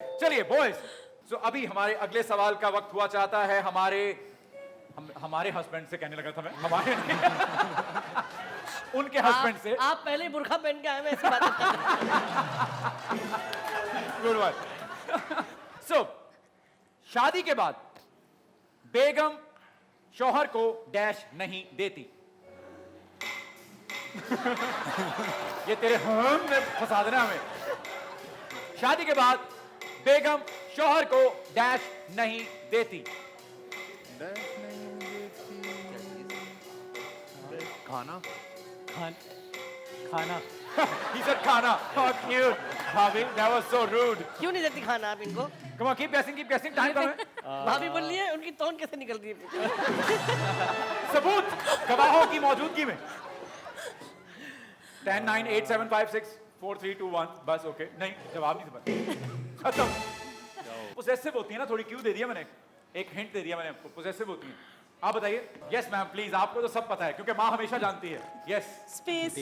चलिए बॉयज, सो अभी हमारे अगले सवाल का वक्त हुआ चाहता है हमारे हस्बैंड से, कहने लगा था मैं, हमारे उनके हस्बैंड से। आप पहले ही बुर्खा पहन के आए, मैं ऐसी बात गुड वन। सो शादी के बाद बेगम शौहर को डैश नहीं देती। ये तेरे हम में फंसा देना हमें। शादी के बाद बेगम शौहर को डैश नहीं देती। खाना खाना He said खाना। How cute, भाभी, that was so rude। क्यों नहीं देती खाना आप इनको? Come on, keep guessing, time कम है। भाभी बोल रही है, उनकी टोन कैसे निकल रही है? सबूत गवाहों की मौजूदगी में। 10 9 8 7 5 6 4 3 2 1 बस ओके। नहीं, जवाब नहीं था, खत्म। पोजेसिव होती है ना थोड़ी, क्यों दे दिया मैंने, एक हिंट दे दिया मैंने आपको, पोजेसिव होती है। आप बताइए। यस मैम प्लीज, आपको तो सब पता है क्योंकि माँ हमेशा जानती है। Yes space.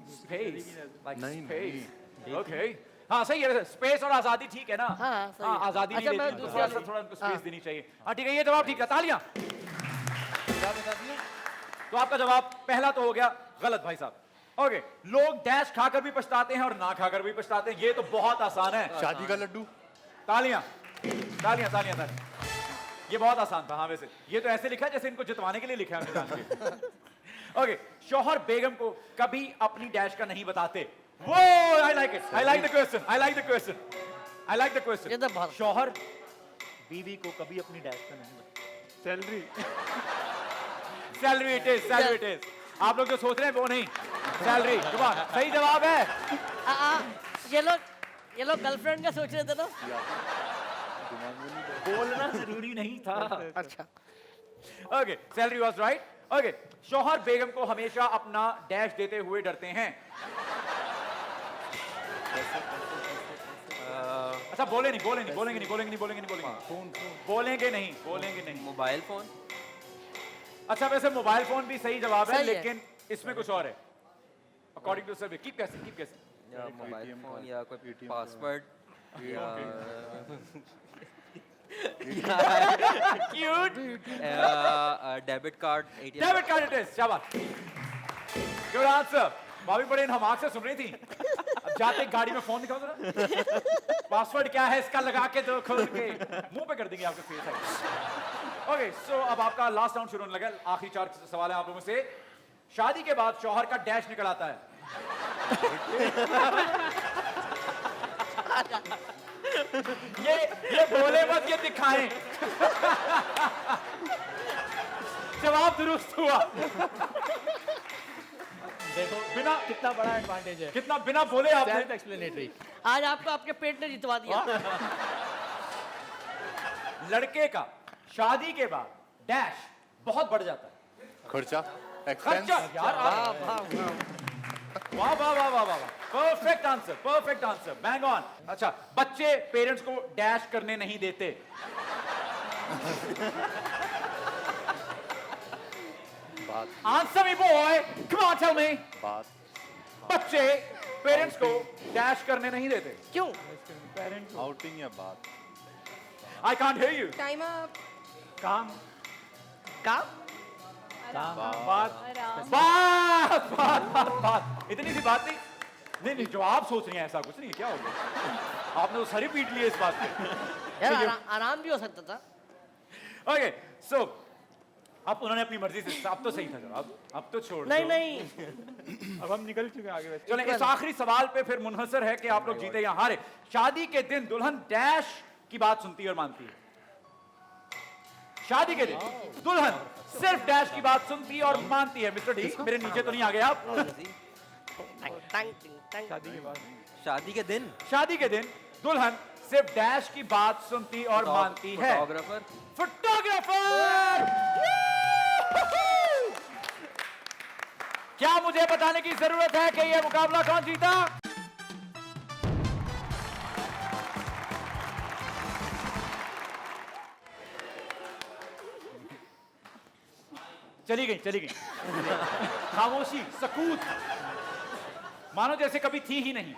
स्पेस, लाइक नहीं, स्पेस। ओके, हाँ सही है। स्पेस और आजादी ठीक है ना? हाँ, सही है। आजादी अच्छा, नहीं मैं देती, दूसरा थोड़ा उनको स्पेस देनी चाहिए। हाँ ठीक है, ये जवाब ठीक है, तालियां। तो आपका जवाब पहला तो हो गया गलत भाई साहब। ओके, लोग डैश खाकर भी पछताते हैं और ना खाकर भी पछताते हैं, ये तो बहुत आसान है। शादी का लड्डू। तालियां तालियां तालियां तालियां। ये बहुत आसान था। हाँ वैसे ये तो ऐसे लिखा है जैसे इनको जितवाने के लिए लिखा है हमने जान के। ओके, शौहर बेगम को कभी अपनी डैश का नहीं बताते। वो I like it, I like the question, I like the question, I like the ये क्वेश्चन। तो बहुत शौहर बीवी को कभी अपनी डैश का नहीं बताते। Salary. Salary it is, salary it is. आप लोग जो सोच रहे हैं वो नहीं, सैलरी। कम ऑन, सही जवाब है। ये लोग गर्लफ्रेंड का सोच रहे थे ना? बोलना जरूरी नहीं था। अच्छा, okay, salary was right. Okay, शौहर बेगम को हमेशा अपना डैश देते हुए डरते हैं। अच्छा बोलेंगे नहीं, बोलेंगे नहीं। Mobile phone. अच्छा वैसे मोबाइल फोन भी सही जवाब है, सही है। लेकिन इसमें कुछ और है। अकॉर्डिंग टू सर्वे, कीप गेसिंग। या मोबाइल फोन या कोई पासवर्ड या cute debit card, ATM. Debit card it is. शाबाश, गुड आंसर। भाभी बड़े हमाक से सुन रही थी। अब जाते गाड़ी में फोन दिखाओ जरा। पासवर्ड क्या है इसका, लगा के दो, खोल के मुंह पे कर देंगे आपके फेस। ओके, सो अब आपका लास्ट राउंड शुरू होने लगा। आखिरी 4 सवाल हैं आप लोगों से। शादी के बाद शौहर का डैश निकल आता है। ये बोले मत, ये दिखाएं। जवाब दुरुस्त हुआ। देखो बिना कितना बड़ा एडवांटेज है। कितना बिना बोले आपने। Self explanatory. आज आपको आपके पेट ने जितवा दिया। लड़के का शादी के बाद डैश बहुत बढ़ जाता है। खर्चा। खर्चा एक्सपेंस। यार, वाह वाह वाह वाह वाह, perfect answer, perfect answer, bang on. अच्छा, बच्चे पेरेंट्स को डैश करने नहीं देते। बात। Answer me boy, come on tell me. बात। बच्चे पेरेंट्स को डैश करने नहीं देते। क्यों? आउटिंग या बात। I can't hear you. Time up. काम काम? काम बात। बात इतनी सी बात नहीं, जो आप सोच रही हैं ऐसा कुछ नहीं। क्या हो गया, आपने तो सरी पीट ली इस बात पे। यार आराम भी हो सकता था। ओके, सो अब उन्होंने अपनी मर्जी से, अब तो सही था जवाब, अब तो छोड़ नहीं दो। नहीं, अब हम निकल चुके हैं आगे वैसे। चलें, इस आखिरी सवाल पे फिर मुनहसर है कि आप लोग जीते या हारे। शादी के दिन दुल्हन डैश की बात सुनती है और मानती है। शादी के दिन दुल्हन सिर्फ डैश की बात सुनती है और मानती है। मिस्टर डी, मेरे नीचे तो नहीं आ गए आप। शादी के बाद शादी के दिन शादी के दिन दुल्हन सिर्फ डैश की बात सुनती और मानती है। फोटोग्राफर। फोटोग्राफर। क्या मुझे बताने की जरूरत है कि यह मुकाबला कौन जीता? चली गई खामोशी, सकूत, मानो जैसे कभी थी ही नहीं।